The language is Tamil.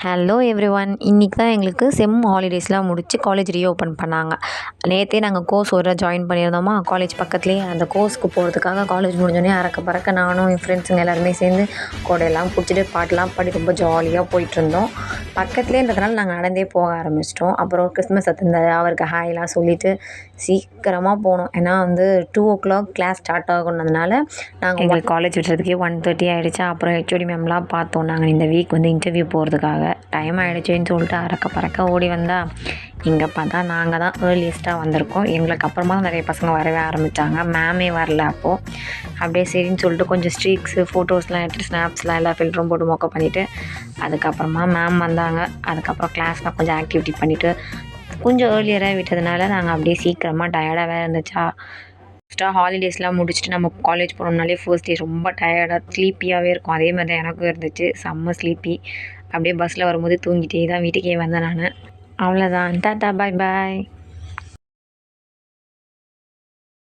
Hello everyone. இன்றைக்கி தான் எங்களுக்கு செம் ஹாலிடேஸ்லாம் முடித்து காலேஜ் ரீஓப்பன் பண்ணாங்க. நேற்றே நாங்கள் கோர்ஸ் ஒரு ஜாயின் பண்ணியிருந்தோமா, காலேஜ் பக்கத்துலேயே. அந்த கோர்ஸ்க்கு போகிறதுக்காக காலேஜ் முடிஞ்சோடனே அறக்க பறக்க நானும் என் ஃப்ரெண்ட்ஸுங்க எல்லாருமே சேர்ந்து கொடையெல்லாம் பிடிச்சிட்டு பாட்டெலாம் பாடி ரொம்ப ஜாலியாக போயிட்டுருந்தோம். பக்கத்துலேன்றதுனால நாங்கள் நடந்தே போக ஆரம்பிச்சிட்டோம். அப்புறம் கிறிஸ்மஸ் இருந்தார், அவருக்கு ஹாய்லாம் சொல்லிவிட்டு சீக்கிரமாக போனோம். ஏன்னா 2:00 கிளாஸ் ஸ்டார்ட் ஆகுனதுனால நாங்கள் எங்களுக்கு காலேஜ் விட்டுறதுக்கே 1:30 ஆகிடுச்சா. அப்புறம் ஹெச்ஓடி மேம்லாம் பார்த்தோம். நாங்கள் இந்த வீக் இன்டர்வியூ போகிறதுக்காக டைம் ஆகிடுச்சின்னு சொல்லிட்டு அறக்க பறக்க ஓடி வந்தால் இங்கே பார்த்தா நாங்கள் தான் ஏர்லியஸ்ட்டாக வந்திருக்கோம். எங்களுக்கு அப்புறமா தான் நிறைய பசங்க வரவே ஆரம்பித்தாங்க. மேமே வரல. அப்போது அப்படியே சரின்னு சொல்லிட்டு கொஞ்சம் ஸ்ட்ரீக்ஸு ஃபோட்டோஸ்லாம் எடுத்து ஸ்னாப்ஸ்லாம் எல்லா ஃபில்டரும் போட்டு மொக்க பண்ணிவிட்டு அதுக்கப்புறமா மேம் வந்தாங்க. அதுக்கப்புறம் கிளாஸ்லாம் கொஞ்சம் ஆக்டிவிட்டி பண்ணிவிட்டு கொஞ்சம் ஏர்லியராக விட்டதுனால நாங்கள் அப்படியே சீக்கிரமாக டயர்டாக வேறு இருந்துச்சா. ஹாலிடேஸ்லாம் முடிச்சுட்டு நம்ம காலேஜ் போனோம்னாலே ஃபர்ஸ்ட் டே ரொம்ப டயர்டாக ஸ்லீப்பியாகவே இருக்கும். அதே மாதிரி தான் எனக்கும் இருந்துச்சு. செம்ம ஸ்லீப்பி. அப்படியே பஸ்ஸில் வரும்போது தூங்கிட்டே தான் வீட்டுக்கே வந்தேன் நான். அவ்வளோதான். டாட்டா பாய் பாய்.